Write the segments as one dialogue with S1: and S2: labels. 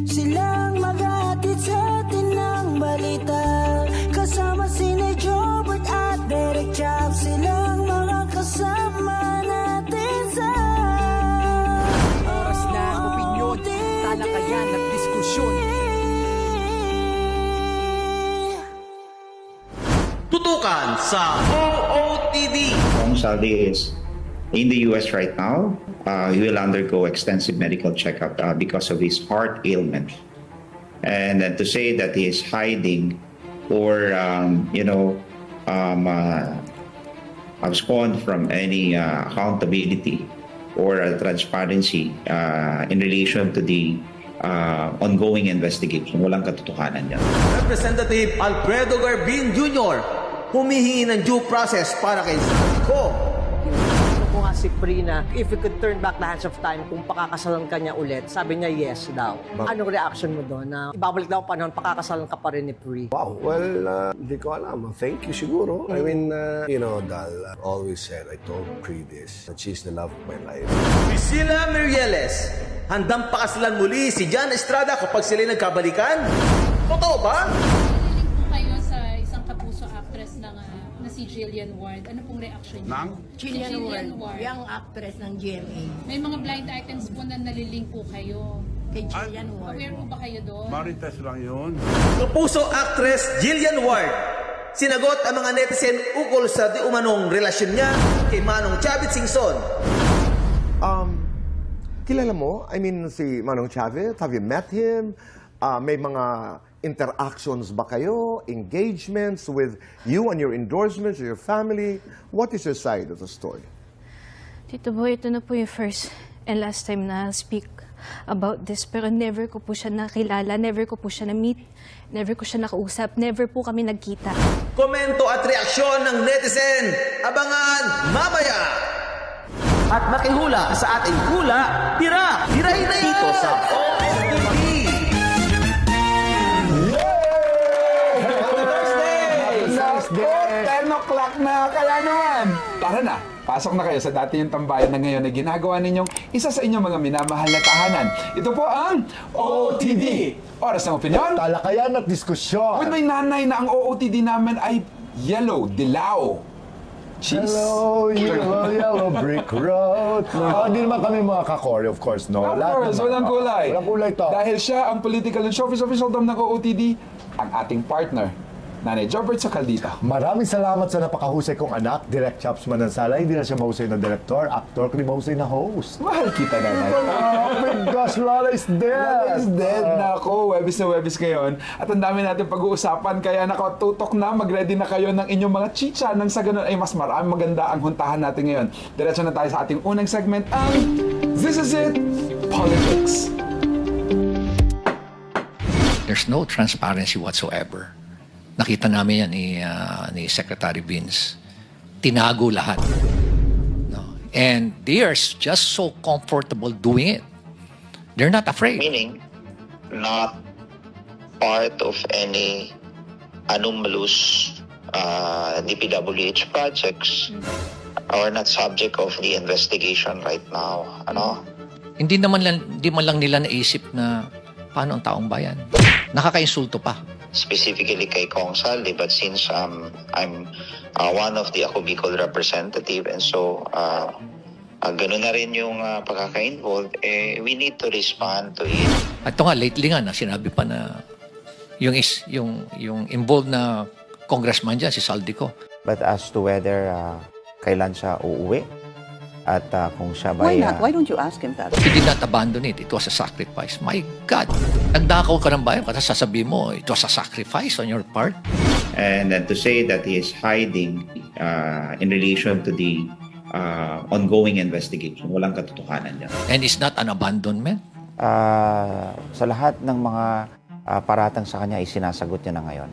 S1: Silang maghatid sa atin ng balita. Kasama sina Jobert at Derek Chap. Silang mga kasama natin sa
S2: oras na opinyon, talakayan at diskusyon.
S3: Tutukan sa OOTD.
S4: Kong Saldi is in the US right now. He will undergo extensive medical checkup because of his heart ailment. And then to say that he is hiding or, abscond from any accountability or transparency in relation to the ongoing investigation. Walang katotohanan yan.
S3: Representative Alfredo Garbin Jr. humihingi ng due process para kay Saldico.
S2: Kung nga si Prina, if we could turn back the hands of time, kung pakakasalan ka niya ulit, sabi niya yes daw. Anong reaction mo doon na ibabalik daw panahon, pakakasalan ka pa rin ni Pri?
S5: Wow, well, hindi ko alam. Thank you siguro. I mean, Dal always said, I told Pri this, that she's the love of my life.
S3: Priscilla Mirielles, handang pakasalan muli si Jan Estrada kapag sila'y nagkabalikan? Totoo ba?
S6: Nakikinig po kayo sa isang kapuso actress na si Jillian Ward. Ano pong reaction niyo?
S7: Jillian Ward, young actress ng GMA.
S6: May mga blind items po na nalilink po kayo.
S7: Kay Jillian Ward.
S6: Aware po ba kayo doon?
S8: Marites lang yun.
S3: Kapuso actress Jillian Ward, sinagot ang mga netizen ukol sa di umanong relasyon niya kay Manong Chavit Singson.
S5: Kilala mo? I mean, si Manong Chavit, have you met him? May mga interactions ba kayo? Engagements with you and your endorsements or your family? What is your side of the story?
S9: Tito Boy, ito na po yung first and last time na speak about this. Pero never ko po siya nakilala, never ko po siya na-meet, never ko siya nakausap, never po kami nagkita.
S3: Komento at reaksyon ng netizen, abangan mamaya! At makihula sa ating hula, tirahin na yan! Dito sa OOTD!
S8: Thursday! 10 o'clock na, kaya naman! Tara na, pasok na kayo sa dati yung tambayan na ngayon na ginagawa ninyong isa sa inyong mga minamahal na tahanan. Ito po ang OOTD! Oras ng opinyon,
S5: Talakayan at diskusyon.
S8: with may nanay na ang OOTD namin ay yellow, dilaw. Cheese.
S5: Hello, yellow brick road. Hindi naman kami mga kakore, of course, no?
S8: Of course, walang kulay.
S5: Walang kulay to.
S8: Dahil siya ang political and showbiz officialdom ng OOTD, ang ating partner, Nanay Jobert Socaldita.
S5: Maraming salamat sa napakahusay kong anak, Direk Chaps Manansala. Hindi na siya mahusay na director, actor, kundi mahusay na host.
S8: Mahal kita, Nanay.
S5: Oh my gosh, Lola is dead!
S8: Lola is dead. Nako, Webis na Webis ngayon. At ang dami natin pag-uusapan, kaya nakatutok na, mag-ready na kayo ng inyong mga chicha nang sa ganun ay mas maraming maganda ang huntahan natin ngayon. Diretso na tayo sa ating unang segment, ang This Is It, Politics.
S10: There's no transparency whatsoever. Nakita namin yan ni Secretary Vince. Tinago lahat. No? And they are just so comfortable doing it. They're not afraid.
S4: Meaning, not part of any anomalous DPWH projects or not subject of the investigation right now.
S10: Hindi man lang nila naisip na paano ang taong bayan. Nakakainsulto pa.
S4: Specifically kay Kong Saldi, but since I'm one of the Ako Bicol representative, and so ganun na rin yung pagkaka-involved, we need to respond to it.
S10: At ito nga, lately nga, sinabi pa na yung involved na congressman dyan, si Saldico.
S11: But as to whether kailan siya uuwi, at kung siya ba...
S7: Why not? Why don't you ask him that?
S10: He did not abandon it. It was a sacrifice. My God! Nagdakaw ka ng bayan, kasi sasabihin mo, it was a sacrifice on your part.
S4: And then to say that he is hiding in relation to the ongoing investigation, walang katotohanan yan.
S10: And it's not an abandonment?
S11: Sa lahat ng mga paratang sa kanya, isinasagot niya na ngayon.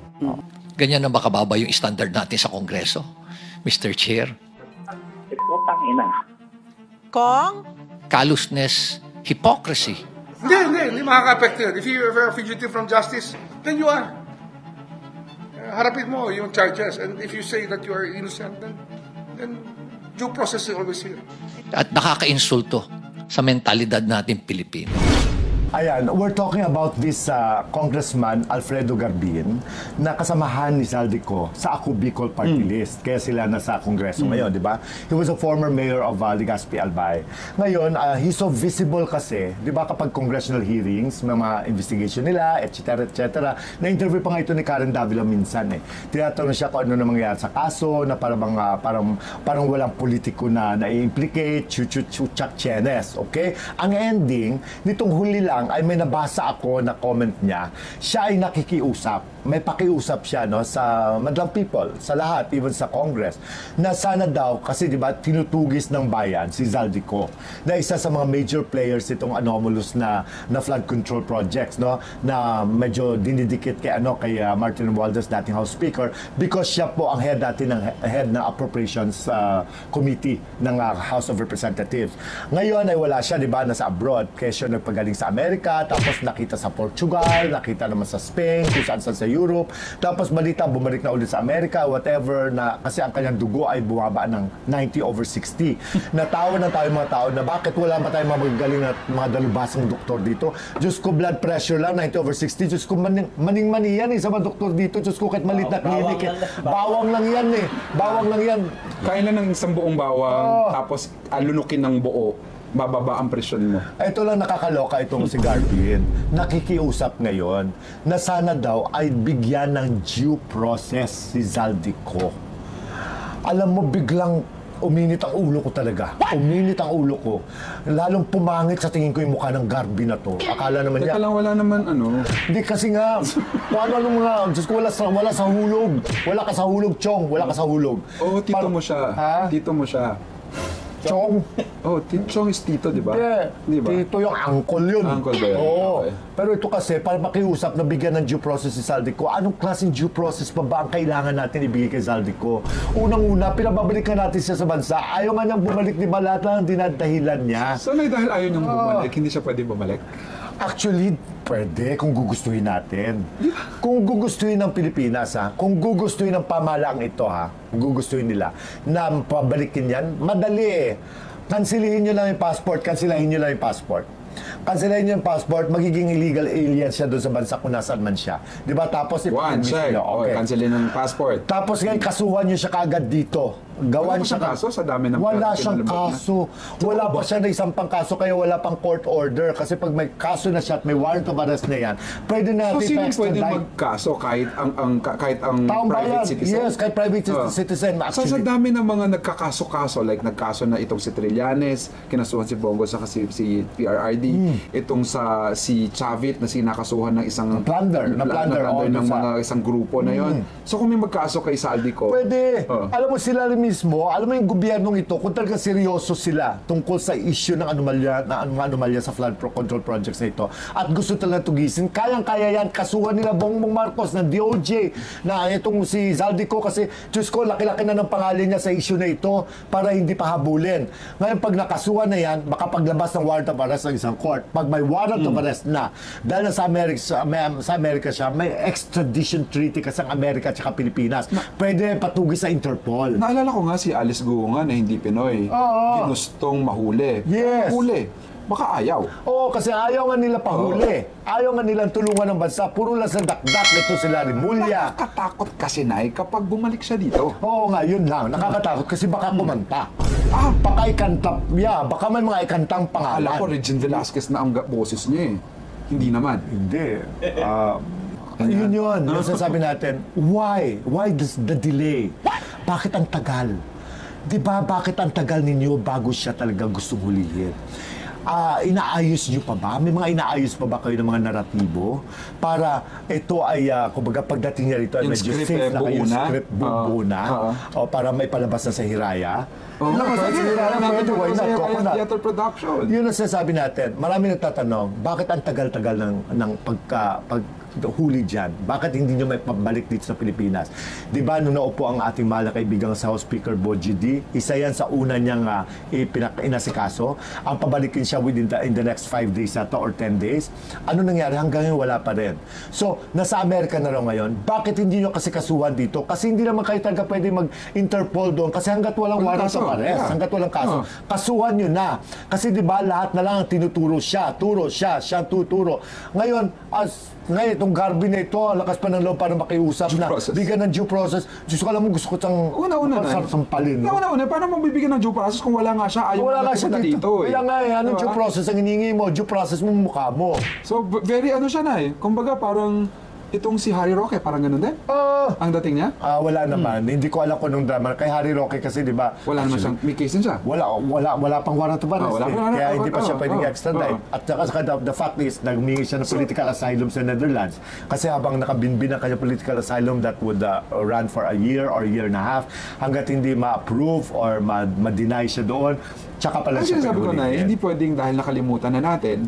S10: Ganyan na ba kababa yung standard natin sa Kongreso, Mr. Chair?
S4: Putang ina.
S7: Kong?
S10: Callousness, hypocrisy.
S8: Hindi makaka-apekto yun. If you are a fugitive from justice, then you are. Harapin mo yung charges. And if you say that you are innocent, then due process is always here.
S10: At nakaka-insulto sa mentalidad natin Pilipino.
S12: Ayan, we're talking about this Congressman Alfredo Garbin na kasamahan ni Zaldico sa Ako Bicol Party List. Kaya sila nasa Kongreso ngayon, di ba? He was a former mayor of Legazpi, Albay. Ngayon, he's so visible kasi, di ba kapag congressional hearings, may mga investigation nila, etc. Na-interview pa nga ito ni Karen Davila minsan eh. Tinatanong siya kung ano na mangyayari sa kaso, na parang walang politiko na na-implicate, chuchak chenes, okay? Ang ending, nitong huli lang, ay may nabasa ako na comment niya, siya ay nakikiusap. May pakiusap siya no, sa madlang people, sa lahat, even sa Congress, na sana daw, kasi di ba, tinutugis ng bayan si Zaldico, na isa sa mga major players itong anomalous na flood control projects, no, na medyo dinidikit kay Martin Romualdez, dating House Speaker, because siya po ang head ng Appropriations Committee ng House of Representatives. Ngayon ay wala siya, di ba, nasa abroad, kaya siya nagpagaling sa Amerika, tapos nakita sa Portugal, nakita naman sa Spain, kung saan sa Europe, tapos balita, bumalik na ulit sa Amerika, whatever, na kasi ang kanyang dugo ay bumaba ng 90/60. Natawa na tayo mga tao na bakit wala ba tayong magagaling na mga dalubasang doktor dito? Diyos ko, blood pressure lang, 90/60. Diyos ko, maning-mani yan sa mga doktor dito. Diyos ko, kahit malit na klinik. Bawang lang yan eh. Bawang lang yan.
S8: Kain lang ng isang buong bawang, tapos alunukin ng buo. Bababa ang presyon mo.
S12: Ito lang nakakaloka itong si Garbin. Nakikiusap ngayon na sana daw ay bigyan ng due process si Zaldico. Alam mo, biglang uminit ang ulo ko talaga. Uminit ang ulo ko. Lalong pumangit sa tingin ko yung mukha ng Garbin na to. Akala naman niya.
S8: Teka lang, wala naman
S12: Hindi kasi nga, kung ano mga, Diyos ko, wala sa hulog. Wala ka sa hulog, Chong. Wala ka sa hulog.
S8: Oo, tito mo siya.
S12: Ha?
S8: Tito mo siya.
S12: Chong?
S8: Oh, Chong is tito, di ba?
S12: Hindi. Tito yung uncle yun.
S8: Uncle ba yun?
S12: Oo.
S8: Okay.
S12: Pero ito kasi, para makiusap na bigyan ng due process si Zaldico, anong klaseng due process pa ba ang kailangan natin ibigay kay Zaldico? Unang-una, pinababalikan natin siya sa bansa. Ayaw nga niyang bumalik, di ba? Lahat lang ang dinadahilan niya.
S8: Sanay dahil ayaw niyang bumalik, hindi siya pwede bumalik?
S12: Actually, pwede kung gugustuhin natin. Kung gugustuhin ng Pilipinas, kung gugustuhin ng pamahalaang ito, kung gugustuhin nila, na pabalikin yan, madali eh. Kansilihin nyo lang yung passport, kansilahin nyo lang yung passport. Kanselahin niyo yung passport, magiging illegal alien siya doon sa bansa kung nasaan man siya. Di ba? Tapos
S8: check. Okay. Kanselin ng passport.
S12: Tapos ngayon, kasuhan niyo siya kaagad dito. Gawan siya
S8: kaso sa dami ng
S12: wala siyang kaso. Wala pa siya na isang pang kaso, kaya wala pang court order. Kasi pag may kaso na siya at may warrant of arrest na yan, pwede na natin
S8: pa-extradite. So, sino pwede magkaso kahit ang private citizen?
S12: Yes, kahit private citizen.
S8: Sa dami ng mga nagkakaso-kaso, like nagkaso na itong si Trillanes, kinasuhan si Bongo sa si PRRD, itong si Chavit na sinakasuhan ng isang
S12: plunder
S8: ng mga isang grupo na yon. So kung may magkaso kay Zaldico,
S12: pwede. Alam mo sila mismo, alam mo yung gobyernong ito, kung talaga seryoso sila tungkol sa issue ng anomalya sa flood control projects na ito, at gusto talaga tugisin, kayang-kaya yan, kasuhan nila Bongbong Marcos ng DOJ, na itong si Zaldico, kasi Diyos ko, laki-laki na ng pangalan niya sa issue na ito para hindi pa habulin. Ngayon, pag nakasuhan na yan, makapaglabas ng warrant of arrest ng isang court. Pag may warrant of arrest na, dahil sa Amerika siya, may extradition treaty kasi ang Amerika at saka Pilipinas. Pwede patugis sa Interpol.
S8: Naalala ko nga si Alice Guo na hindi Pinoy. Ginustong mahuli.
S12: Yes.
S8: Huli. Baka ayaw.
S12: Oo, kasi ayaw nga nila pahuli. Ayaw nga nilang tulungan ng bansa. Puro lang sa dakdak nito sila Rimulya.
S8: Nakakatakot kasi, Nay, kapag bumalik siya dito.
S12: Oo nga, yun lang. Nakakatakot kasi baka kumanta. Baka ikantap. Baka may mga ikantang pangalan.
S8: Akala ko Regine Velasquez na ang boses niya eh. Hindi naman.
S12: Hindi. Yun. Yung sasabi natin, why? Why the delay? Bakit ang tagal? Diba, bakit ang tagal ninyo bago siya talaga gustong hulihin? Inaayos nyo pa ba? May mga inaayos pa ba kayo ng mga naratibo? Para ito ay, kumbaga pagdating niya rito ay medyo safe na kayo, script buo na, o para may palabas na sa Hiraya.
S8: Theater production.
S12: Yun ang sasabi natin. Marami nagtatanong, bakit ang tagal-tagal ng huli dyan? Bakit hindi nyo may pabalik dito sa Pilipinas? Di ba nung naupo ang ating mahal na kaibigan sa House Speaker Boji D, isa yan sa una niyang inasikaso. Ang pabalikin siya siya in the next 5 days na to or 10 days. Ano nangyari? Hanggang ngayon wala pa rin. So, nasa Amerika na raw ngayon. Bakit hindi nyo kasi kasuhan dito? Kasi hindi naman kayo talaga pwede mag-Interpol doon. Kasi hanggat walang warrant of arrest, hanggat walang kaso, kasuhan nyo na. Kasi di ba lahat na lang ang tinuturo siya, siya tuturo. Ngayon, ngayon, itong Garvin na ito, lakas pa ng loob para makiusap na. Bigyan ng due process. Diyos ko, alam mo, gusto ko siyang sampalin.
S8: Una, paano mabibigyan ng due process kung wala nga siya? Ayaw
S12: wala nga siya dito. Kaya nga, anong due process ang hiningi mo? Due process mo mukha mo.
S8: So, very siya na eh. Kumbaga, parang itong si Harry Roque, parang ganun din? Ang dating niya?
S12: Wala naman. Hindi ko alam kung anong drama. Kay Harry Roque kasi, di ba?
S8: Wala naman siyang, may case din siya?
S12: Wala pang warrant of arrest. Kaya hindi pa siya pwedeng extradite. At saka the fact is, nagmingi siya ng political asylum sa Netherlands. Kasi habang nakabinbin ang kanya political asylum that would run for a year or year and a half, hanggat hindi ma-approve or ma-deny siya doon, tsaka pala siya
S8: sabi ko na, hindi pwedeng dahil nakalimutan na natin,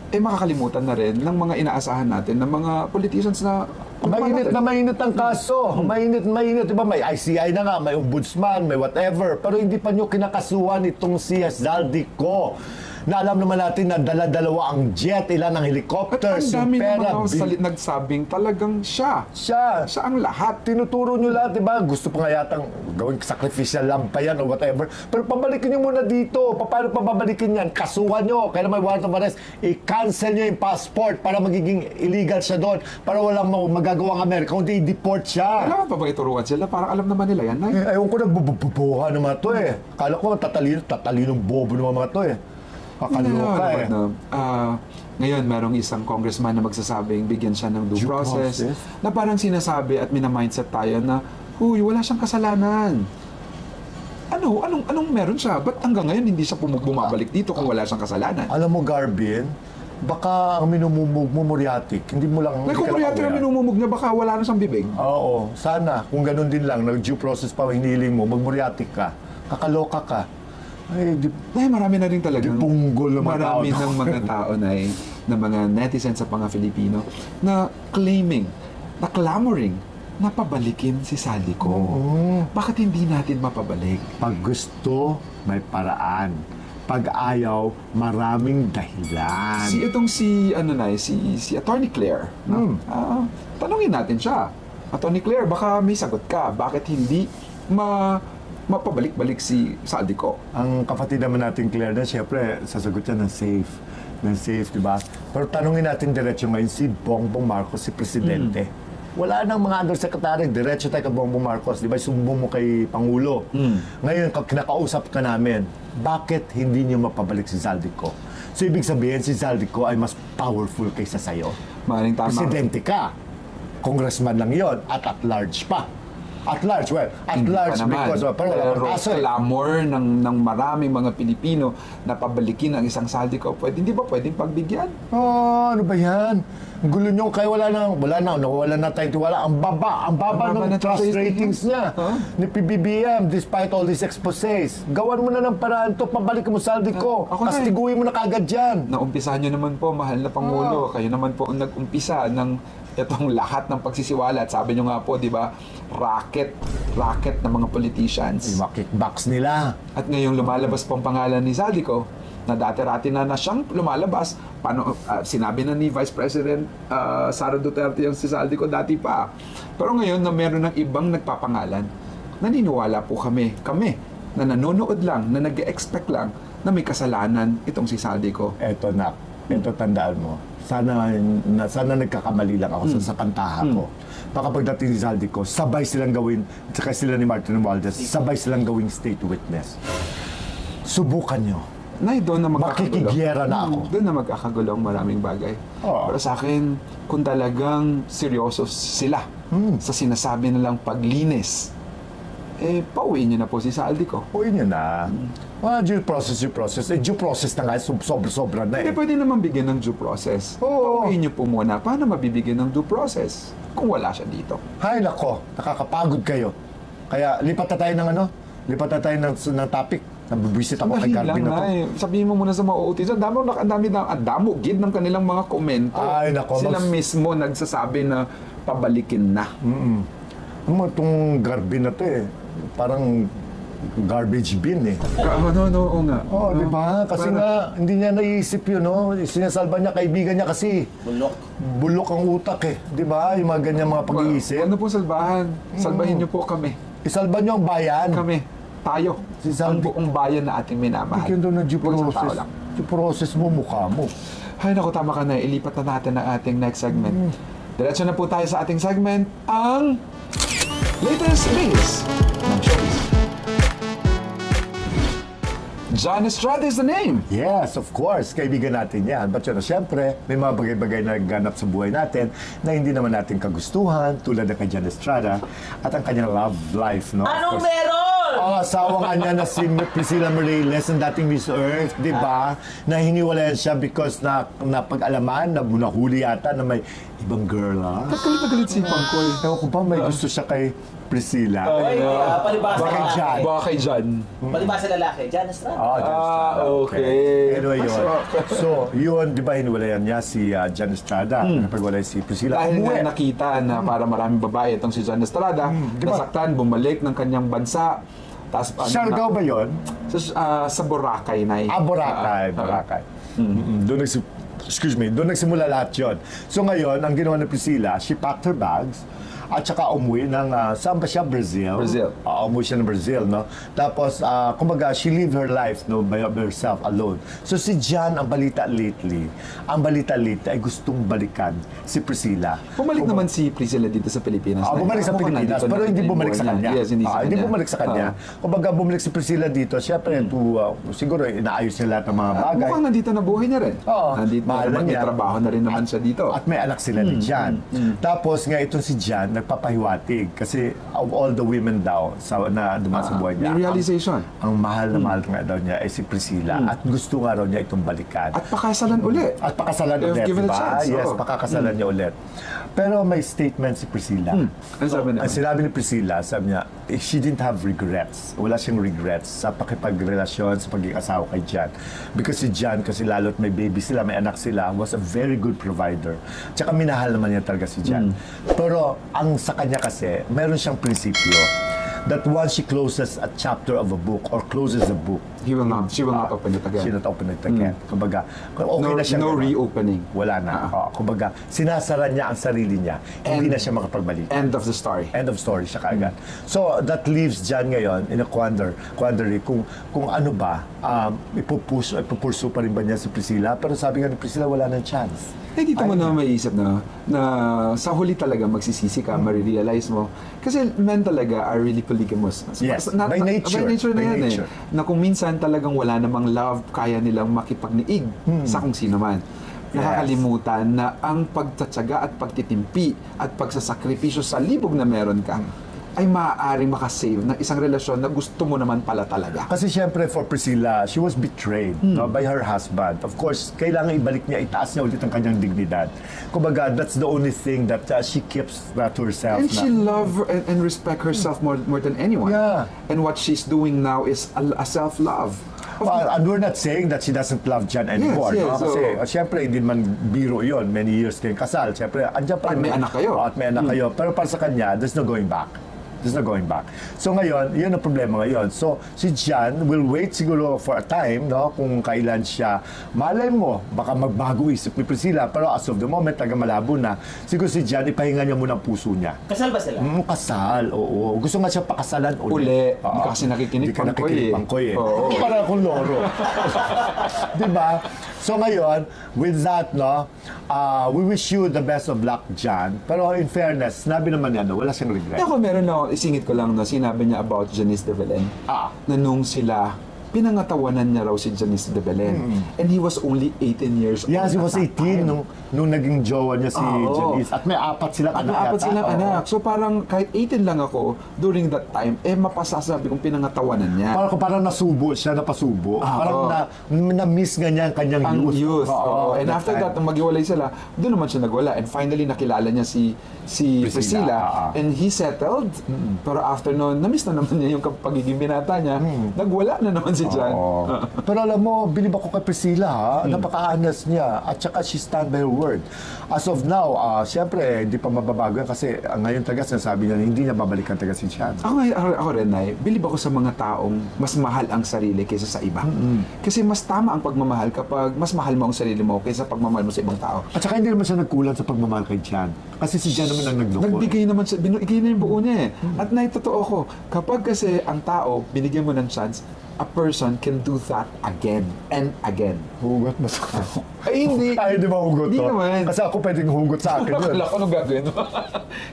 S8: makakalimutan na rin ng mga inaasahan natin ng mga politicians na
S12: mainit ang kaso. Mainit. Diba may ICI na nga, may ombudsman, may whatever. Pero hindi pa nyo kinakasuhan itong si Zaldico. Na alam naman natin na dala-dalawa ang jet, ilan ang helicopters,
S8: ang dami
S12: yung pera.
S8: nagsabing talagang siya ang lahat.
S12: Tinuturo nyo lahat, diba? Gusto pa nga yatang gawing sacrificial lamp pa yan or whatever. Pero pabalikin nyo muna dito. Paano pa babalikin yan? Kasuhan nyo. Kaya may warrant of arrest. I-cancel nyo yung passport para magiging illegal siya doon. Para walang magagawang Amerika. Kundi i-deport siya.
S8: Alam pa ba ituruan sila? Parang alam naman nila yan.
S12: Ewan ko nagbububuha ng mga to eh. Kala ko tatalino bobo ng mga to eh. Kakaloka eh.
S8: Ngayon, merong isang congressman na magsasabing bigyan siya ng due process na parang sinasabi at mina-mindset tayo na, huy, wala siyang kasalanan. Anong meron siya? Ba't hanggang ngayon hindi siya bumabalik dito kung wala siyang kasalanan?
S12: Alam mo, Garvin, baka ang minumumog mo Moriatic. Hindi mo lang...
S8: Kung Moriatic ang minumumog niya, baka wala na siyang bibig.
S12: Oo, sana. Kung ganun din lang, nag-due process pa hiniling mo, mag-Moriatic ka. Kakaloka ka.
S8: Marami na rin talaga.
S12: Marami
S8: ng mga tao na mga netizens sa mga Filipino na claiming, na clamoring, na pabalikin si Zaldico. Bakit hindi natin mapabalik?
S12: Pag gusto, may paraan. Pag ayaw, maraming dahilan.
S8: Si Attorney Claire. Tanungin natin siya. Attorney Claire, baka may sagot ka. Bakit hindi mapabalik-balik si Zaldico?
S12: Ang kapatid naman natin, Claire, na siyempre, sasagot siya ng safe. Di ba? Pero tanungin natin diretso ngayon si Bongbong Marcos, si Presidente. Wala nang mga undersecretary, diretso tayo kay Bongbong Marcos, di ba? Sumbong mo kay Pangulo. Ngayon, kinakausap ka namin, bakit hindi niyo mapabalik si Zaldico? So, ibig sabihin, si Zaldico ay mas powerful kaysa sa'yo.
S8: Maring tama.
S12: Presidente ka. Congressman lang yon at large pa. At large because
S8: pero clamor ng maraming mga Pilipino na pabalikin ang isang Zaldico. Hindi ba pwedeng pagbigyan?
S12: Ano ba yan? Gulo nyo, kaya wala na tayong tiwala. Ang baba ng trust ratings niya ni PBBM despite all these exposés. Gawan mo na ng paraan to, pabalik mo Zaldico. Kastiguin mo na kagad dyan.
S8: Naumpisahan nyo naman po, mahal na Pangulo. Kayo naman po ang nag-umpisa ng itong lahat ng pagsisiwala. At sabi nyo nga po, di ba, racket ng mga politicians.
S12: Yung kickbacks nila.
S8: At ngayong lumalabas po ang pangalan ni Zaldico, na dati-rati na siyang lumalabas. Sinabi na ni Vice President Sara Duterte yung si Zaldico dati pa. Pero ngayon na meron ng ibang nagpapangalan, naniniwala po kami na nanonood lang, na nag-expect lang na may kasalanan itong si Zaldico.
S12: Ito tandaan mo. Sana nagkakamali lang ako sa kantaha ko. Baka pagdating ni Zaldico, sabay silang gawin, saka sila ni Martin Romualdez, sabay silang gawing state witness. Subukan nyo.
S8: Doon na
S12: makikigyera na ako.
S8: Doon na magkakagulo ang maraming bagay. Pero sa akin, kung talagang seryoso sila sa sinasabi nilang paglinis, pauwiin nyo na po si Zaldico.
S12: Pauwiin nyo na. Due process. Due process na nga, sobra na
S8: Hindi pwede naman bigyan ng due process. Pauwiin nyo po muna. Paano mabibigyan ng due process kung wala siya dito?
S12: Hay nako, nakakapagod kayo. Kaya lipat na tayo ng topic. Nabibisit ako kay Garvin na to.
S8: Sabihin mo muna sa mga OOTs, ang damugid ng kanilang mga komento.
S12: Ay, nako.
S8: Sila mismo nagsasabi na pabalikin na.
S12: Itong Garvin na to parang garbage bin eh.
S8: Oo nga.
S12: Oh, di ba? Kasi nga, hindi niya naiisip yun, no? Sinasalba niya, kaibigan niya kasi. Bulok ang utak eh. Di ba? Yung mga ganyan mga pag-iisip.
S8: Ano po salbahan? Salbahin niyo po kami.
S12: Isalba niyo ang bayan.
S8: Kami. Tayo. Ang buong bayan na ating minamahal.
S12: Bigyan doon ng due
S8: Huwag isang tao
S12: process.
S8: lang.
S12: Due process mo, mukha mo.
S8: Ay, naku, tama ka na. Ilipat na natin ang ating next segment. Diretso na po tayo sa ating segment, ang latest release ng showbiz. John Estrada is the name.
S12: Yes, of course. Kaibigan natin yan. But yun, siyempre, may mga bagay-bagay na ganap sa buhay natin na hindi naman natin kagustuhan, tulad ng kay John Estrada at ang kanyang love life, no?
S3: Anong meron?
S12: Ang asawang kanya na si Priscilla Morales, ang dating Miss Earth, di ba? Na hiniwalayan siya because na pag-alaman, na nahuli yata na may ibang girl, ha?
S8: Galit na galit si Pangkoy.
S12: Ewan ko ba, may gusto siya kay Priscilla.
S3: Palibasa.
S12: Baka kay John.
S8: Baka kay John.
S3: Palibasa lalaki. John Estrada.
S8: Okay.
S12: Anyway, yun. So, yun, di ba, hinwalayan niya si John Estrada. Napagwalay si Priscilla.
S8: Dahil
S12: Umuwi.
S8: nga nakita na para maraming babae itong si John Estrada, nasaktan, bumalik ng kanyang bansa.
S12: Siargao ba yun?
S8: Sa Boracay na
S12: Boracay. Doon nagsimula lahat yun. So ngayon, ang ginawa ni Priscilla, she packed her bags at saka umuwi ng, saan ba siya? Brazil. Umuwi siya ng Brazil, no? Tapos, kumbaga, she lived her life, no, by herself, alone. So si John, ang balita lately ay gustong balikan si Priscilla.
S8: Bumalik naman si Priscilla dito sa Pilipinas.
S12: Bumalik sa Pilipinas, pero hindi bumalik sa kanya.
S8: Yes,
S12: hindi bumalik sa kanya. Kumbaga, bumalik si Priscilla dito, syempre, siguro, inaayos niya lahat ng mga bagay.
S8: Mukhang nandito na buhay niya rin. Nandito naman, may trabaho na rin naman siya dito.
S12: At may anak sila ni John. Tapos, nga itong si John, nagpapahiwatig kasi of all the women daw na dumaan sa buhay niya.
S8: May realization.
S12: Ang mahal na mahal nga daw niya ay si Priscilla at gusto nga raw niya itong balikan.
S8: At pakasalan ulit.
S12: At pakasalan ulit,
S8: given a chance.
S12: Yes, pakakasalan niya ulit. Pero may statement si Priscilla.
S8: Ano sabi niya?
S12: Ang sinabi ni Priscilla, sabi niya, she didn't have regrets. Wala siyang regrets sa pakipagrelasyon, sa pagiging asawa kay John. Because si John, kasi lalo't may baby sila, may anak sila, was a very good provider. Tsaka minahal naman niya talaga si John. Pero ang sa kanya kasi, meron siyang prinsipyo that once she closes a chapter of a book or closes a book,
S8: she will not open it again.
S12: She will not open it again. Kumbaga, okay na siya.
S8: No reopening.
S12: Wala na. Kumbaga, sinasara niya ang sarili niya. Hindi na siya makapagbalik.
S8: End of the story.
S12: End of story siya kaagad. So, that leaves John ngayon in a quandary kung ano ba, ipupursu pa rin ba niya si Priscilla? Pero sabi nga ni Priscilla, wala nang chance.
S8: Dito mo na maiisip na sa huli talaga magsisisi ka, marirealize mo. Kasi men talaga are really polygamous.
S12: Yes, by nature.
S8: By nature na yan eh. Na kung minsan talagang wala namang love, kaya nilang makipagniig sa kung sino man. Nakakalimutan na ang pagtatsaga at pagtitimpi at pagsasakripisyo sa libog na meron ka ay maaaring makasave ng isang relasyon na gusto mo naman pala talaga.
S12: Kasi syempre for Priscilla, she was betrayed by her husband. Of course, kailangan ibalik niya, itaas niya ulit ang kanyang dignidad. Kumbaga, that's the only thing that she keeps to herself.
S8: And she love and respect herself more than anyone.
S12: Yeah.
S8: And what she's doing now is a self-love.
S12: Well, and we're not saying that she doesn't love John anymore.
S8: Yes,
S12: Kasi, syempre, hindi man biro yon. Many years kayong kasal. Syempre, andyan pa rin.
S8: At may anak kayo.
S12: At may anak kayo. Pero para sa kanya, there's no going back. There's no going back. So ngayon, yun ang problema ngayon. So si John will wait siguro for a time, no, kung kailan siya, malay mo, baka magbago isip ni Priscilla, pero as of the moment, taga malabo na, siguro si John, ipahinga niya muna ang puso niya.
S3: Kasal ba sila?
S12: Kasal, oo. Gusto nga siya pakasalan
S8: Uli. Hindi ka kasi nakikinig
S12: Pangkoy eh. Para akong loro. Diba? So ngayon, with that, no, we wish you the best of luck, John. Pero in fairness, sinabi naman niya, no, wala siyang regret.
S8: Ako meron na, isingit ko lang na sinabi niya about Janice de Belen. Na nung sila, pinangatawanan niya raw si Janice de Belen. And he was only 18 years old.
S12: Yes, he was 18 nung naging jowa niya si Janice. At may 4 silang anak.
S8: May 4 silang anak. So parang kahit 18 lang ako, during that time, mapasasabi kong pinangatawanan niya.
S12: Parang nasubo siya, napasubo. Parang na-miss nga niya ang kanyang youth.
S8: And after that, nung maghiwalay sila, doon naman siya nagwala. And finally, nakilala niya si Priscilla. And he settled. Pero after noon, na-miss na naman niya yung pagiging binata niya. Nagwala na naman si Jan.
S12: Oo. Pero alam mo, bilib ako kay Priscilla, ha? Napaka-honest niya. At saka she stand by her word. As of now, siyempre, hindi pa mababago yan kasi ngayon talaga sinasabi niya na hindi niya babalikan talaga si Jan.
S8: Ako rin, Nay, bilib ako sa mga taong mas mahal ang sarili kaysa sa iba. Kasi mas tama ang pagmamahal kapag mas mahal mo ang sarili mo kaysa pagmamahal mo sa ibang tao.
S12: At saka hindi naman siya nagkulang sa pagmamahal kay Jan. Kasi si Jan naman ang naglukol.
S8: Nagbigay naman siya, binigay na yung buo niya eh. At naitotoo ko, kapag kasi ang tao, binigyan mo ng chance, a person can do that again and again.
S12: Hugot ba sa
S8: Ay, hindi.
S12: Ay, di ba hugot
S8: Hindi
S12: to?
S8: naman.
S12: Kasi ako pwedeng hugot sa akin yun.
S8: Akala ko anong gagawin mo.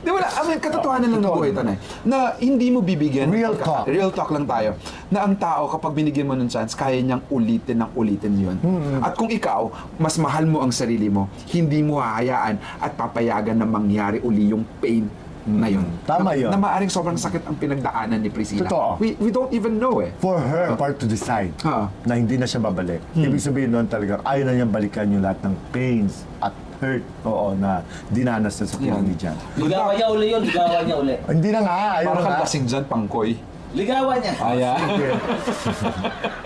S8: Di wala, katotohanan lang ng buhay ito na hindi mo bibigyan.
S12: Real talk.
S8: Real talk lang tayo. Na ang tao, kapag binigyan mo ng chance, kaya niyang ulitin ng ulitin yun. At kung ikaw, mas mahal mo ang sarili mo, hindi mo hahayaan at papayagan na mangyari uli yung pain na yun.
S12: Tama yun.
S8: Na maaring sobrang sakit ang pinagdaanan ni Priscilla.
S12: Totoo.
S8: We don't even know eh.
S12: For her part to decide na hindi na siya babalik. Ibig sabihin noon talagang ayaw na niyang balikan yung lahat ng pains at hurt na dinanas na sa kuya ni Jan.
S3: Ligawan niya uli yun, ligawan niya uli.
S12: Hindi na nga, ayaw
S8: Parang
S12: na nga.
S8: kasing dyan, pangkoy.
S3: Ligawan niya.
S8: Ayan.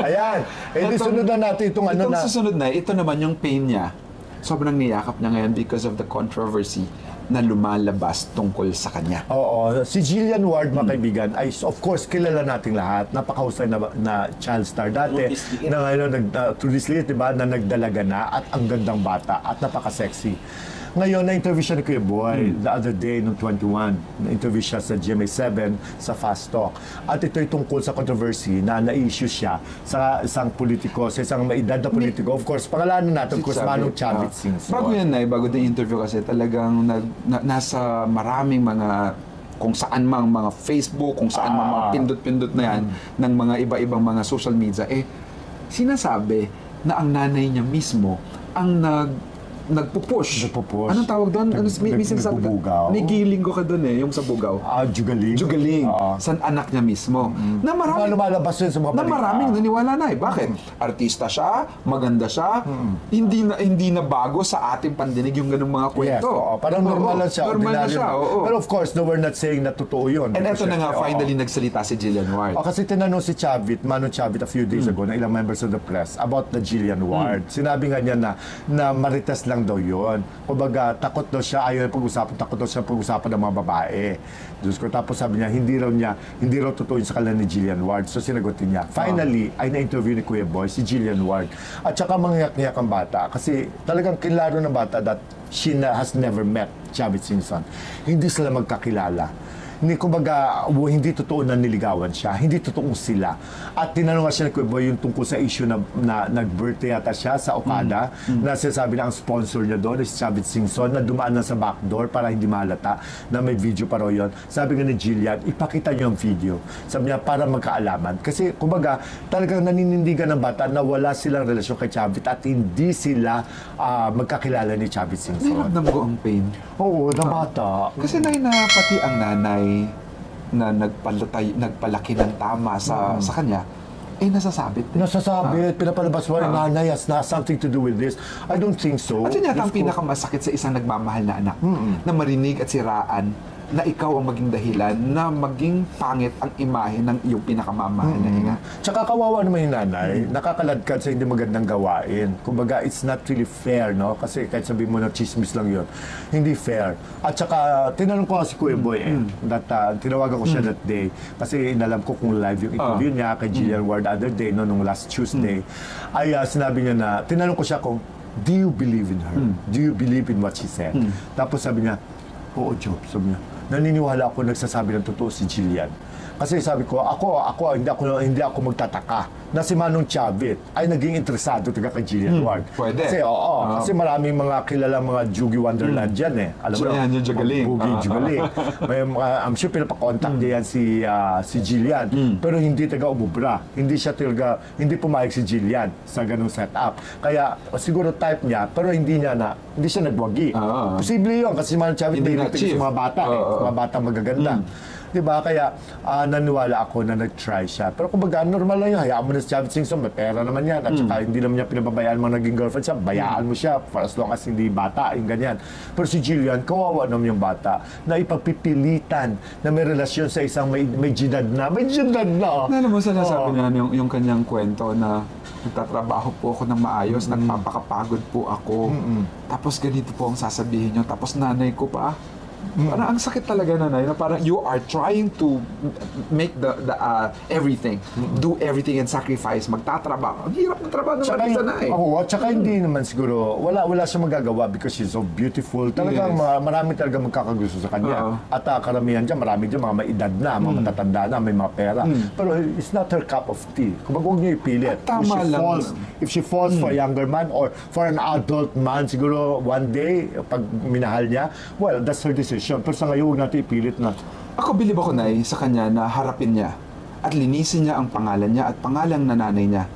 S12: Ayan. Di sunod na natin itong
S8: Itong
S12: na.
S8: susunod na, ito naman yung pain niya. Sobrang niyakap niya ngayon because of the controversy na lumalabas tungkol sa kanya.
S12: Oo. Si Jillian Ward, mga kaibigan, ay of course, kilala nating lahat. Napakahusay na child star dati. Na ngayon, through this list, diba, na nagdalaga na at ang gandang bata at napaka-sexy. Ngayon, na-interview siya ni Kuya Boy the other day, noong 21. Na-interview siya sa GMA7 sa Fast Talk. At ito'y tungkol sa controversy na na-issue siya sa isang politiko, sa isang maedad na politiko. Of course, pangalanan natin, of course, Manong Chavit Singson.
S8: Bago yan, bago the interview kasi talagang nasa maraming mga kung saan mang mga Facebook, kung saan mang mga pindot-pindot na yan ng mga iba-ibang mga social media, sinasabi na ang nanay niya mismo ang nagpupush. Anong tawag doon? May sinasabi ka? May giling ko ka doon yung sa bugaw.
S12: Jugaling.
S8: Jugaling. Sa anak niya mismo. Na maraming
S12: lumalabas yun sa mga
S8: na maraming naniwala na Bakit? Artista siya, maganda siya, hindi na bago sa ating pandinig yung ganung mga kwento.
S12: Yes, parang normal lang siya.
S8: Normal na siya,
S12: Pero of course, no, we're not saying na totoo yun.
S8: And eto na nga, finally nagsalita si Jillian Ward.
S12: Kasi tinanong si Chavit, Manong Chavit a few days ago, na ilang members of the press about the Jillian Ward. Sinabi nga niya na marites lang daw yun. Kumbaga, takot daw siya, ayaw pag-usapan, takot daw siya pag-usapan ng mga babae. Diyos ko, tapos sabi niya, hindi raw totoo yun sa kanila ni Jillian Ward. So sinagutin niya. Finally, ay na-interview ni Kuya Boy, si Jillian Ward. At saka mangyak-ngyak ang bata. Kasi talagang kilaro ng bata that she has never met Chavit Singson. Hindi sila magkakilala. Kumbaga, hindi totoo na niligawan siya. Hindi totoong sila. At tinanong nga siya ni Kuya Boy yung tungkol sa issue na nag-birthday yata siya sa Okada, na sinasabi na ang sponsor niya doon is Chavit Singson, na dumaan na sa backdoor para hindi mahalata, na may video pa raw yun. Sabi nga ni Jillian, ipakita niyo ang video. Sabi niya, para magkaalaman. Kasi, kumbaga, talagang naninindigan ng bata na wala silang relasyon kay Chavit at hindi sila magkakilala ni Chavit Singson.
S8: Niramdam ko ang pain.
S12: Oo, na bata.
S8: Kasi na pati ang nanay na nagpalaki ng tama sa kanya, nasasabit.
S12: Pinapalabas mo yung nanay has something to do with this. I don't think so.
S8: At yun yata ang pinakamasakit sa isang nagmamahal na anak, na marinig at siraan na ikaw ang maging dahilan na maging pangit ang imahe ng iyong pinakamamahal na ina.
S12: Tsaka kawawa naman yung nanay, nakakaladkad sa hindi magandang gawain. Kumbaga, it's not really fair, no? Kasi kahit sabihin mo na chismis lang yun, hindi fair. At tsaka, tinanong ko si Kuya Boy, tinawagan ko siya that day, kasi inalam ko kung live yung interview niya kay Jillian Ward other day, nung last Tuesday, ay sinabi niya na, tinanong ko siya kung, do you believe in her? Do you believe in what she said? Tapos sabi niya, oo, Job, sabi niya, naniniwala ako nagsasabi ng totoo si Jillian. Kasi sabi ko, hindi ako magtataka na si Manong Chavit ay naging interesado taga kay Jillian Ward.
S8: Pwede.
S12: Kasi kasi maraming mga kilalang mga Jugi Wonderland dyan Alam mo
S8: yan, yung Jugaling.
S12: Jugaling. May I'm sure pinapakontak niya yan si Jillian. Pero hindi taga umubra. Hindi pumayag si Jillian sa ganung setup. Kaya siguro type niya, pero hindi siya nagwagi. Posible yun kasi si Manong Chavit
S8: Hindi
S12: may sa mga bata. Mga bata magaganda. Di ba? Kaya naniwala ako na nag-try siya. Pero kumbaga, normal lang yun. Hayaan mo na si Chavez Singson, may pera naman yan. At saka hindi naman niya pinababayaan mga naging girlfriend siya. Bayaan mo siya for as long as hindi bata, yung ganyan. Pero si Jillian, kawawa naman yung bata na ipagpipilitan na may relasyon sa isang may ginad na. May ginad na.
S8: Alam mo, sinasabi niya yung kanyang kwento na nagtatrabaho po ako ng maayos, nagpapakapagod po ako. Tapos ganito po ang sasabihin niyo. Tapos nanay ko pa. Parang ang sakit talaga, nanay, na parang you are trying to make the everything, do everything and sacrifice, magtatrabaho. Ang hirap ng trabaho ng mag-isa na eh.
S12: Oo, at saka hindi naman siguro, wala siya magagawa because she's so beautiful. Talagang marami talaga magkakagusto sa kanya. At karamihan dyan, marami dyan mga may edad na, mga matatanda na, may mga pera. Pero it's not her cup of tea. Kung huwag niyo ipilit.
S8: Tama lang.
S12: If she falls for a younger man or for an adult man, siguro one day, pag minahal niya, well, that's her decision. Pero sa ngayon, huwag natin ipilit na.
S8: Ako, bilib ako, Nay, sa kanya na harapin niya at linisin niya ang pangalan niya at pangalang nanay niya.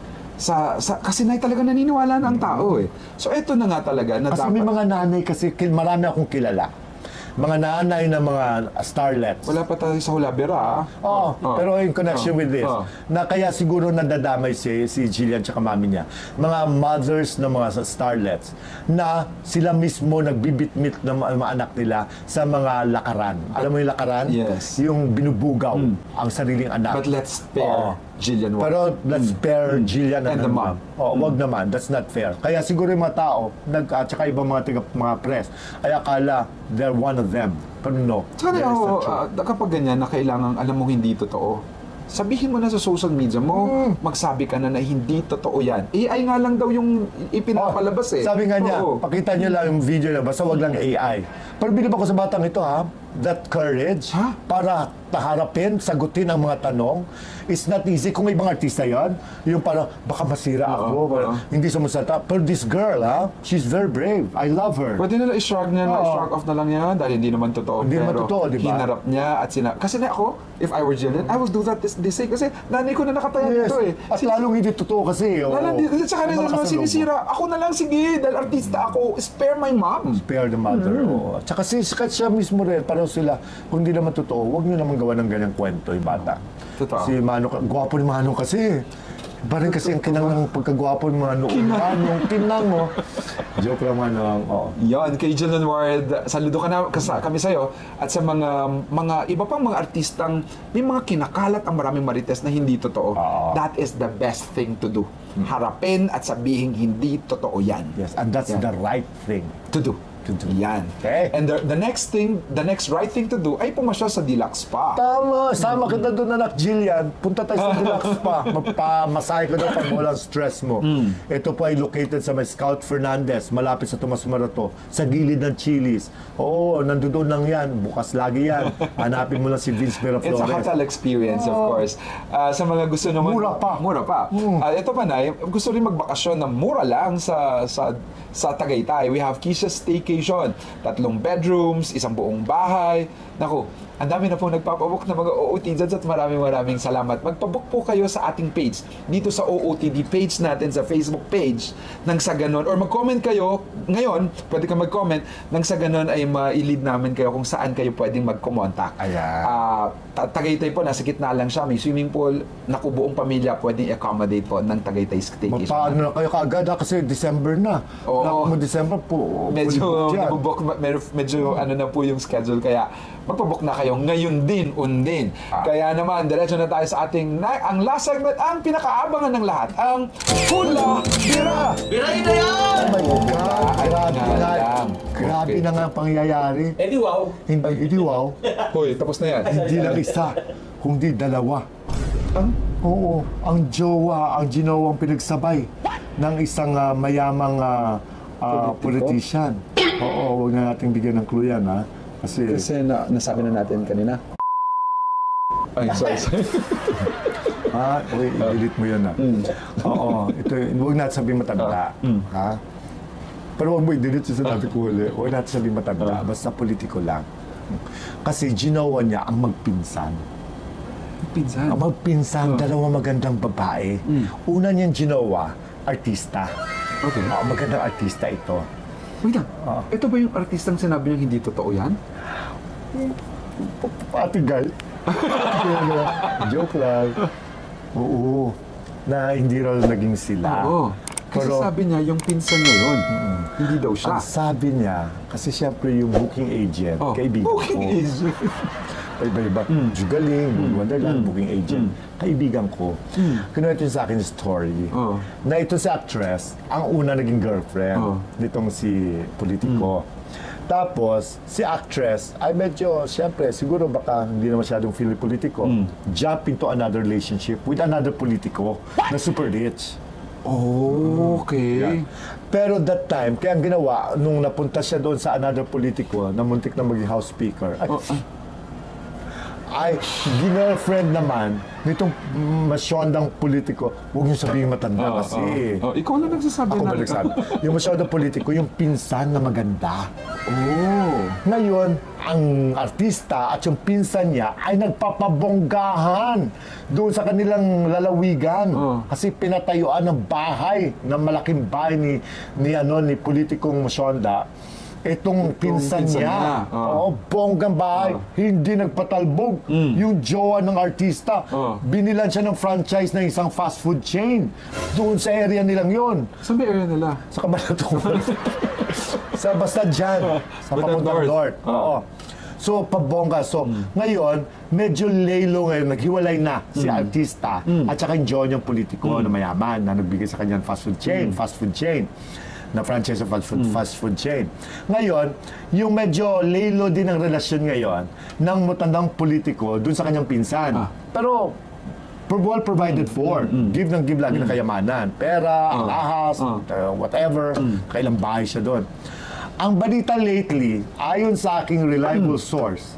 S8: Kasi Nay, talaga naniniwala na ang tao eh. So eto na nga talaga na
S12: kasi may mga nanay kasi marami akong kilala. Mga nanay na mga starlets.
S8: Wala pa tayo sa Hulabera.
S12: Pero in connection with this, na kaya siguro nadadamay si Jillian tsaka mami niya. Mga mothers na mga starlets na sila mismo nagbibitmit ng mga anak nila sa mga lakaran. Alam mo yung lakaran?
S8: Yes.
S12: Yung binubugaw ang sariling anak.
S8: But let's spare Jillian Ward.
S12: Pero let's spare Jillian
S8: and the mom.
S12: Wag naman, that's not fair. Kaya siguro yung mga tao, at saka ibang mga press, ay akala they're one of them. Pero no.
S8: Tsaka kapag ganyan na kailangan alam mo hindi totoo, sabihin mo na sa social media mo, magsabi ka na hindi totoo yan. AI nga lang daw yung ipinapalabas eh.
S12: Sabi nga niya, pakita niyo lang yung video na basta wag lang AI. Pero bilib ako sa batang ito that courage para harapin, sagutin ang mga tanong is not easy. Kung ibang artista yan, yung parang baka masira ako, hindi sumusata. Pero this girl, she's very brave. I love her.
S8: Pwede nila i-shrug niya na, i-shrug off na lang niya dahil hindi naman totoo.
S12: Hindi naman totoo, di ba?
S8: Hinarap niya at kasi na ako, if I were Jillian, I would do that this day kasi nanay ko na nakataya dito eh.
S12: At lalong hindi totoo kasi.
S8: Tsaka rin naman sinisira, ako na lang sige, dahil artista ako, spare my mom.
S12: Spare the mother. Tsaka siya mismo rin, parang sila, kung hindi naman totoo, huwag niyo naman gawa ng ganyang kwento yung bata.
S8: Totoo.
S12: Si Manong, gwapo ni Manong kasi. Iba rin kasi ang kinang ng pagkagwapo ni Manong. Manong, tinang mo. Joke lang, Manong.
S8: Yan, kay Jillian Ward, saludo ka na kami sa'yo. At sa mga iba pang mga artistang may mga kinakalat ang maraming marites na hindi totoo. That is the best thing to do. Harapin at sabihin hindi totoo yan.
S12: Yes, and that's the right thing
S8: to do. Yan. Okay. And the next right thing to do ay pumasya sa Deluxe Spa.
S12: Tama. Sama kita doon, anak Jillian. Punta tayo sa Deluxe Spa. Magpamasahe ko doon pag walang stress mo. Ito po ay located sa may Scout Fernandez, malapit sa Tomas Morato, sa gilid ng Chili's. Oo, nandoon lang yan. Bukas lagi yan. Hanapin mo lang si Vince Miraflores.
S8: It's a hotel experience, of course. Sa mga gusto naman...
S12: Mura pa.
S8: Ito pa, Nay, gusto rin magbakasyon na mura lang sa Tagaytay. We have Kisha's Staycation. 3 bedrooms, isang buong bahay. Naku, ang dami na po nagpapabook na mga OOTDs at maraming salamat. Magpabook po kayo sa ating page. Dito sa OOTD page natin, sa Facebook page, nang sa ganon, or mag-comment kayo, ngayon, pwede ka mag-comment, nang sa ganon ay ma-lead namin kayo kung saan kayo pwedeng mag-contact. Tagaytay po, nasa gitna lang siya, may swimming pool, naku, buong pamilya pwedeng i-accommodate po ng Tagaytay Staycation.
S12: Magpaano na kayo kaagad kasi December na. Mo December po.
S8: Medyo ano na po yung schedule, kaya magpabook na kayo ngayon din, undin. Kaya naman, diretso na tayo sa ating ang last segment, ang pinakaabangan ng lahat, ang Hula Bira!
S3: Birahin na yan!
S12: Oh my God! Grabe na nga ang pangyayari.
S3: Edi wow!
S12: Edi wow.
S8: Hoy, tapos na yan.
S12: Hindi lang isa, kundi dalawa. Oo, ang ginawang pinagsabay ng isang mayamang politician. Oo, huwag na nating bigyan ng clue yan, ha? Kasi
S8: nasabi na natin kanina. Ay, sorry.
S12: I-delete mo yun, ha? Oo, ito, huwag natin sabihin matanda. Ha? Pero huwag mo i-delete yung sinabi ko huli. Huwag natin sabihin matanda, basta politiko lang. Kasi ginawa niya ang magpinsan. Ang magpinsan, dalawang magandang babae. Una niyang ginawa, artista.
S8: Okay.
S12: Magandang artista ito.
S8: Wait lang, ito ba yung artistang sinabi niyang hindi totoo yan?
S12: Ate Guy, Joke lang. Oo. Na hindi raw naging sila.
S8: Oo. Kasi sabi niya, yung pinsan niya yun. Hindi daw siya.
S12: Ang sabi niya, kasi siyempre yung booking agent, kaibigan
S8: booking
S12: ko.
S8: agent.
S12: Iba-iba. Jugaling, Wonderland, booking agent. Kaibigan ko. Kinuwento niya sa akin yung story. Na ito si actress, ang una naging girlfriend nitong si politiko. Tapos, si actress ay medyo, siyempre, siguro baka hindi na masyadong feel politiko, jump into another relationship with another politiko na super rich.
S8: Oh, okay.
S12: Yeah. Pero that time, kaya ang ginawa, nung napunta siya doon sa another politiko na muntik na maging house speaker, ay girlfriend naman nitong masyondang politiko. Huwag niyo sabihin matanda kasi.
S8: Ikaw lang nagsasabi
S12: Ako
S8: na.
S12: ba nagsabi? Yung masyondang politiko, yung pinsan na maganda. Ngayon, ang artista at yung pinsan niya ay nagpapabonggahan doon sa kanilang lalawigan. Kasi pinatayuan ng bahay, ng malaking bahay ni politikong masyonda. Itong pinsan niya. Bonggang bahay. Hindi nagpatalbog. Yung jowa ng artista. Binilan siya ng franchise ng isang fast food chain. Doon sa area nilang yon.
S8: Saan ba area nila?
S12: Sa Cabanatuan. basta dyan. Sa papuntang North. So, pabongga. So, ngayon, medyo laylo ngayon. Naghiwalay na si artista at saka yung jowa niyang politiko na mayaman na nagbigay sa kanyang fast food chain. Na franchise of fast food chain. Ngayon, yung medyo laylo din ang relasyon ngayon ng matandang politiko dun sa kanyang pinsan. Pero, well provided for. Give lagi ng kayamanan. Pera, ahas, whatever. Kailang bahay siya doon. Ang balita lately, ayon sa aking reliable source,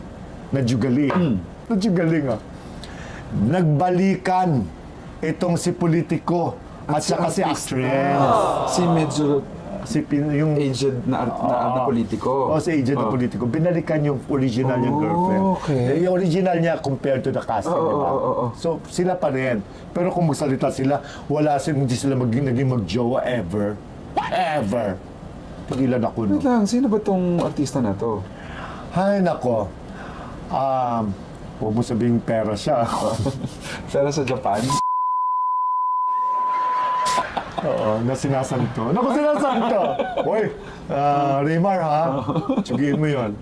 S12: na Jugaling, nagbalikan itong si politiko at saka si actress.
S8: Yung agent na politiko.
S12: Si agent na politiko. Binalikan yung original niyang girlfriend. Yung original niya compared to the casting, diba? So, sila pa rin. Pero kung magsalita sila, hindi sila naging mag-jowa ever. Ever. Pagilan ako, no?
S8: Wait lang, sino ba tong artista na to?
S12: Ay, nako. Huwag mo sabihing pera siya.
S8: Pera sa Japan?
S12: Na sinasanto. Naku, sinasanto! Uy, Raymar, ha? Tsugiin mo yun.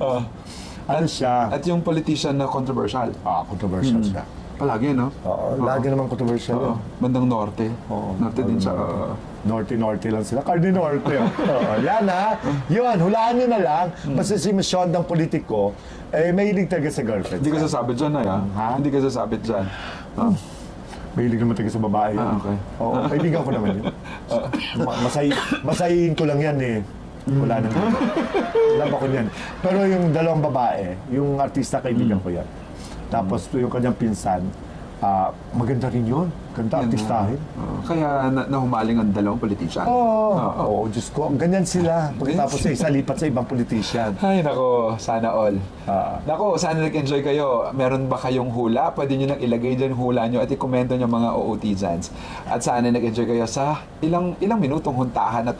S12: Ano siya?
S8: At yung politician na controversial?
S12: Controversial siya.
S8: Palagi, no?
S12: Lagi naman controversial.
S8: Bandang Norte. Norte din siya.
S12: Norte lang sila. Cardi Norte. Yan, ha? Yun, hulaan nyo na lang. Basta si masyondang politiko, mahilig talaga sa girlfriend.
S8: Hindi ka sasabit dyan, Hindi ka sasabit dyan.
S12: Mahilig naman talaga sa babae.
S8: Okay.
S12: Kaibigan ko naman yun. Masayin ko lang yan, eh. Wala naman. Laba ko yan. Pero yung dalawang babae, yung artista, kaibigan ko yan. Tapos yung kanyang pinsan, maganda rin yun. Ganda artistahin.
S8: Kaya nahumaling ang dalawang politician.
S12: Oo, Diyos ko. Ganyan sila. Pagkatapos sa isa, lipat sa ibang politician.
S8: Ay, nako, sana all. Nako, sana nag-enjoy kayo. Meron ba kayong hula? Pwede nyo nang ilagay dyan hula nyo at i-komento nyo mga OOTizans. At sana nag-enjoy kayo sa ilang minutong huntahan at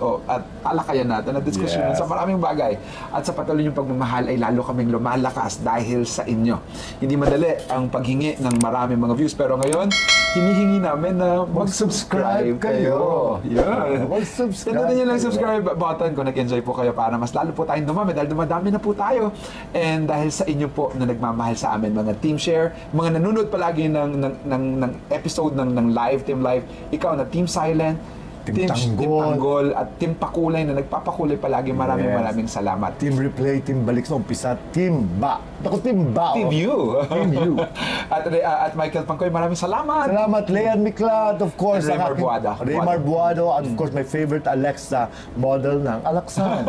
S8: alakayan natin at diskusyon sa maraming bagay. At sa patuloy yung pagmamahal ay lalo kaming lumalakas dahil sa inyo. Hindi madali ang paghingi ng maraming mga views. Pero ngayon, hinihingi namin na mag-subscribe kayo. Yan.
S12: Mag-subscribe.
S8: Pindutin nyo lang subscribe button kung nag-enjoy po kayo para mas lalo po tayong dumami dahil dumadami na po tayo. And dahil sa inyo po na nagmamahal sa amin, mga Team Share, mga nanonood palagi ng episode ng live, Team Live, ikaw na Team Silent, Team Tanggol at Team Pakulay na nagpapakulay palagi. Maraming salamat.
S12: Team Replay, Team Balik sa umpisa, Team Ba. Ako, Team Ba.
S8: Team You.
S12: Team You.
S8: At Michael Pangkoy, maraming salamat.
S12: Salamat, Leon Miclad, of course.
S8: Raymar Buada.
S12: Raymar Buado, and of course, my favorite Alexa model ng Alaksan.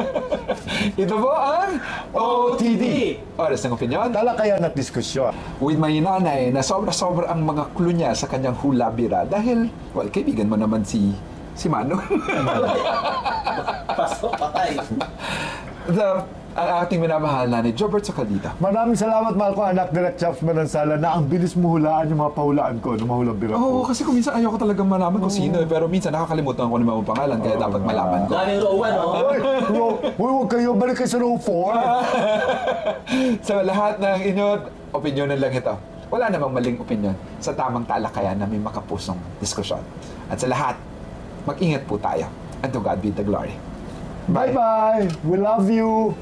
S8: Ito po ang OTD. Oras ng opinyon.
S12: Talakayan at diskusyon.
S8: With my nanay na sobra-sobra ang mga clue niya sa kanyang hula bira dahil, kaibigan mo naman si Mano.
S3: Pasok, patay.
S8: Ang ating minamahal na ni Jobert Sacaldita.
S12: Maraming salamat, mahal ko, anak, Direct Chaps Manansala, na ang bilis mo hulaan yung mga pahulaan ko, ng mahulang bira ko.
S8: Kasi kung minsan ayoko talagang malaman kung sino, pero minsan nakakalimutan ko naman ang pangalan, kaya dapat malaman ko.
S3: Daming row 1,
S12: Huwag kayo, balik kayo sa row 4.
S8: Sa lahat ng inyo, opinyonan lang ito. wala namang maling opinion sa tamang talakayan na may makapusong diskusyon. At sa lahat, mag-ingat po tayo. And to God be the glory.
S12: Bye-bye! We love you!